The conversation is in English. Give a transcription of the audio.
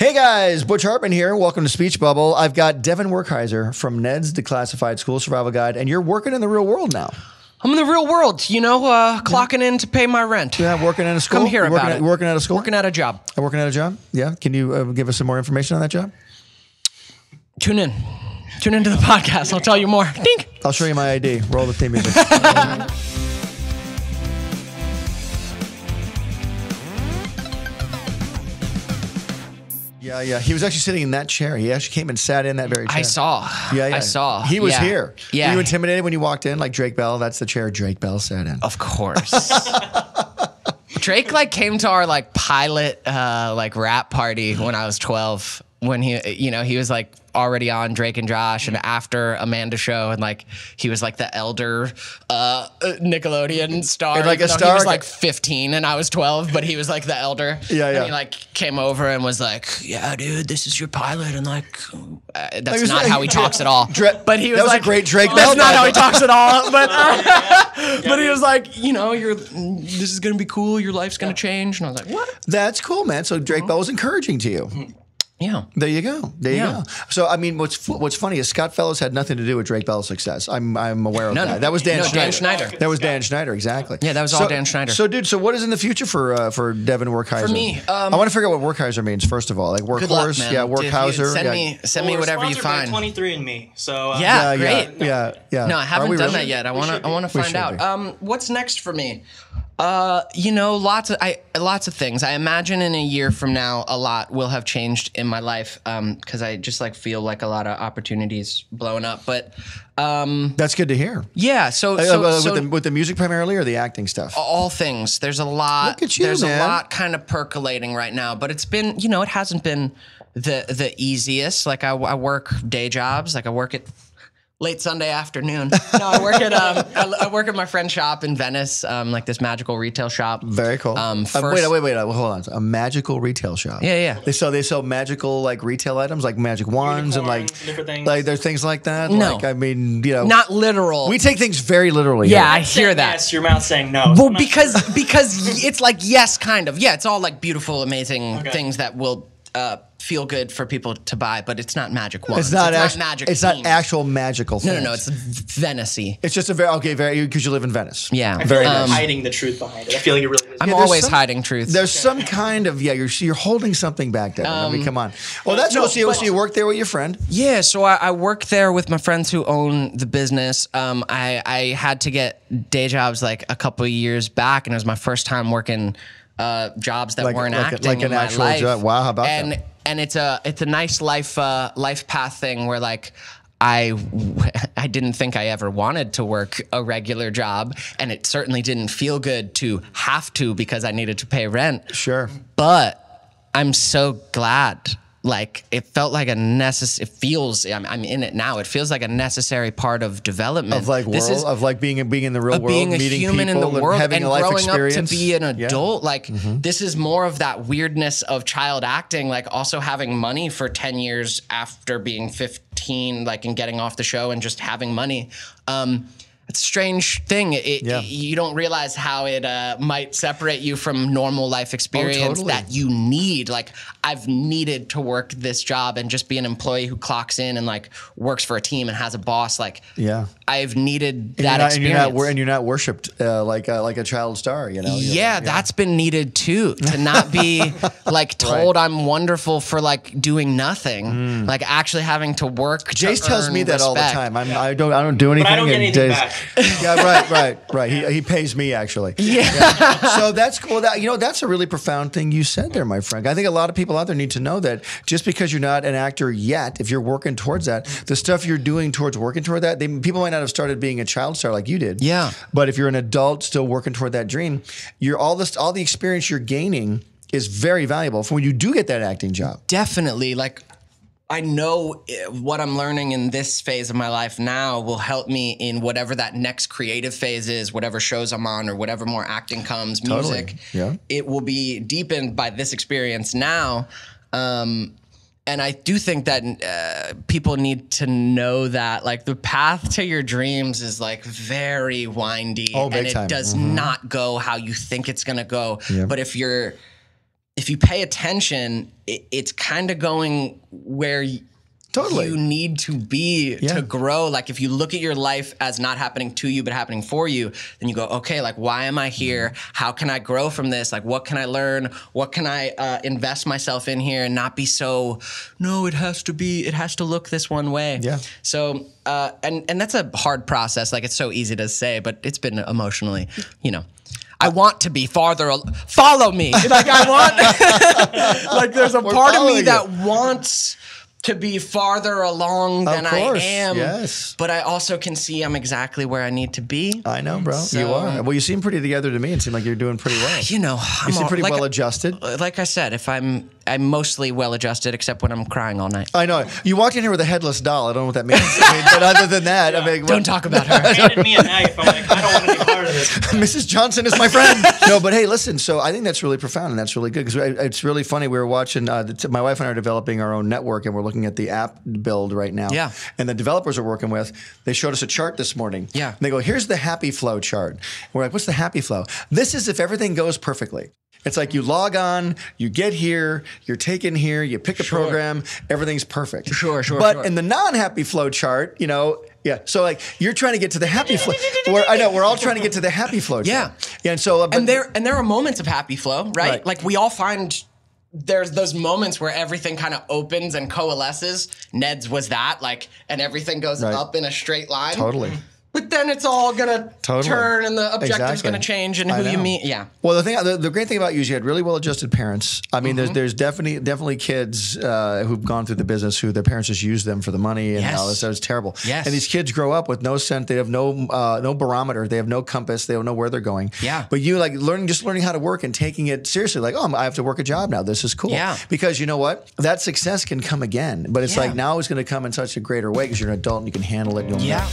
Hey guys, Butch Hartman here. Welcome to Speech Bubble. I've got Devon Werkheiser from Ned's Declassified School Survival Guide, and you're working in the real world now. I'm in the real world, you know, clocking in to pay my rent. Yeah, working at a school? Come hear about it. Working at a school? Working at a job. Working at a job? Yeah. Can you give us some more information on that job? Tune in. Tune into the podcast. I'll tell you more. Dink. I'll show you my ID. Roll the theme music. Yeah. He was actually sitting in that chair. He actually came and sat in that very chair. I saw. Yeah. I saw. He was here. Yeah. Were you intimidated when you walked in? Like Drake Bell? That's the chair Drake Bell sat in. Of course. Drake came to our pilot rap party when I was 12. When he was already on Drake and Josh and after Amanda show, and he was the elder Nickelodeon star. And a star. He was 15 and I was 12, but he was the elder. Yeah. And he came over and was yeah, dude, this is your pilot, and that's not how he talks at all. But he was that was a great Drake. That's not how he talks at all. But but he was this is gonna be cool. Your life's gonna change. And I was what? That's cool, man. So Drake Bell was encouraging to you. Yeah. There you go. There you go. So I mean, what's funny is Scott Fellows had nothing to do with Drake Bell's success. I'm aware of that. No. That was Dan Schneider. Dan Schneider. That was Dan Schneider, exactly. Yeah, that was all Dan Schneider. So, dude, what is in the future for Devon Werkheiser? For me, I want to figure out what Werkheiser means first of all. Workhorse, yeah, Werkheiser. Send me whatever you find. 23andMe. So yeah, great. Yeah. No, I haven't done that yet. I want to find out. What's next for me? Lots of things. I imagine in a year from now, a lot will have changed in my life because I just feel a lot of opportunities blowing up. But that's good to hear. Yeah. So with the music primarily or the acting stuff? All things. There's a lot. Look at you, There's man. a lot kind of percolating right now. But it's been, it hasn't been the easiest. I work day jobs. I work at late Sunday afternoon. No, I work at my friend's shop in Venice, this magical retail shop. Very cool. Wait, hold on. A magical retail shop. Yeah. They sell magical retail items like magic wands and different things. There's things like that. No, not literal. We take things very literally. Yeah, here. I hear that. Yes, your mouth saying no. Well, because it's yes, kind of. Yeah, it's all beautiful, amazing things that will feel good for people to buy, but it's not magic wands. It's not magic. It's not actual magical things. No. It's Venice-y. It's just very because you live in Venice. Yeah. I feel you're hiding the truth behind it. I feel like you're really. I'm always hiding truth. There's some kind of you're holding something back there. I mean, come on. Well, that's so you work there with your friend. Yeah, so I work there with my friends who own the business. I had to get day jobs a couple of years back, and it was my first time working jobs that weren't acting in my life. Job. Wow, how about that? And it's a nice life path thing where I didn't think I ever wanted to work a regular job, and it certainly didn't feel good to have to because I needed to pay rent. Sure. But I'm so glad. It felt like it feels, I'm in it now. It feels like a necessary part of development. Of being in the real world, being a meeting human in the people world, having and a life growing experience. up to be an adult. This is more of that weirdness of child acting, also having money for 10 years after being 15, and getting off the show and just having money. It's a strange thing. You don't realize how it might separate you from normal life experience that you need. I've needed to work this job and just be an employee who clocks in and works for a team and has a boss. I've needed that experience. And you're not worshipped like a child star. Yeah, that's been needed too. To not be told I'm wonderful for doing nothing. Actually having to work. Jace to tells me that respect. all the time. I don't do anything. But I don't get anything back. Yeah, right. He pays me actually. Yeah. So that's cool. That's a really profound thing you said there, my friend. I think a lot of people out there need to know that just because you're not an actor yet, if you're working towards that, the stuff you're doing towards working toward that, people might not have started being a child star like you did. Yeah. But if you're an adult still working toward that dream, all the experience you're gaining is very valuable for when you do get that acting job. Definitely. I know what I'm learning in this phase of my life now will help me in whatever that next creative phase is, whatever shows I'm on or whatever more acting comes, music. Yeah. It will be deepened by this experience now. And I do think that people need to know that the path to your dreams is very windy and it time. does not go how you think it's going to go. Yeah. But if you're if you pay attention, it's kind of going where Totally. you need to be to grow. Like if you look at your life as not happening to you, but happening for you, then you go, okay, like why am I here? How can I grow from this? Like what can I learn? What can I invest myself in here and not be so, no, it has to look this one way. Yeah. So, and that's a hard process. Like it's so easy to say, but it's been emotionally, I want to be follow me. Like I want, like there's a part of me that wants to be farther along than I am. Yes. But I also can see I'm exactly where I need to be. I know, bro. So, you are. Well, you seem pretty together to me. It seems like you're doing pretty well. You seem pretty well adjusted. Like I said, if I'm mostly well adjusted, except when I'm crying all night. I know. You walked in here with a headless doll. I don't know what that means. But other than that, don't talk about her. Handed me a knife. I'm like, I don't want to be part of this. Mrs. Johnson is my friend. No, but hey, listen. So I think that's really profound and that's really good because it's really funny. We were watching. My wife and I are developing our own network, and we're looking at the app build right now. Yeah. And the developers we're working with, they showed us a chart this morning. Yeah. And they go, here's the happy flow chart. And we're like, what's the happy flow? This is if everything goes perfectly. It's like you log on, you get here, you're taken here, you pick a program, everything's perfect. Sure. But in the non-happy flow chart, so like you're trying to get to the happy flow. I know we're all trying to get to the happy flow chart. Yeah. And so, and there are moments of happy flow, right? Like we all find. There's those moments where everything kind of opens and coalesces. Ned's was that, and everything goes up in a straight line. Totally. But then it's all gonna turn, and the objective's gonna change, and who you meet. Yeah. Well, the great thing about you is you had really well-adjusted parents. I mean, there's definitely kids who've gone through the business who their parents just use them for the money and all this. So it's terrible. Yes. And these kids grow up with no sense. They have no barometer. They have no compass. They don't know where they're going. Yeah. But you learning how to work and taking it seriously. Like, I have to work a job now. This is cool. Yeah. Because you know what? That success can come again. But it's like now it's going to come in such a greater way because you're an adult and you can handle it. And you'll know.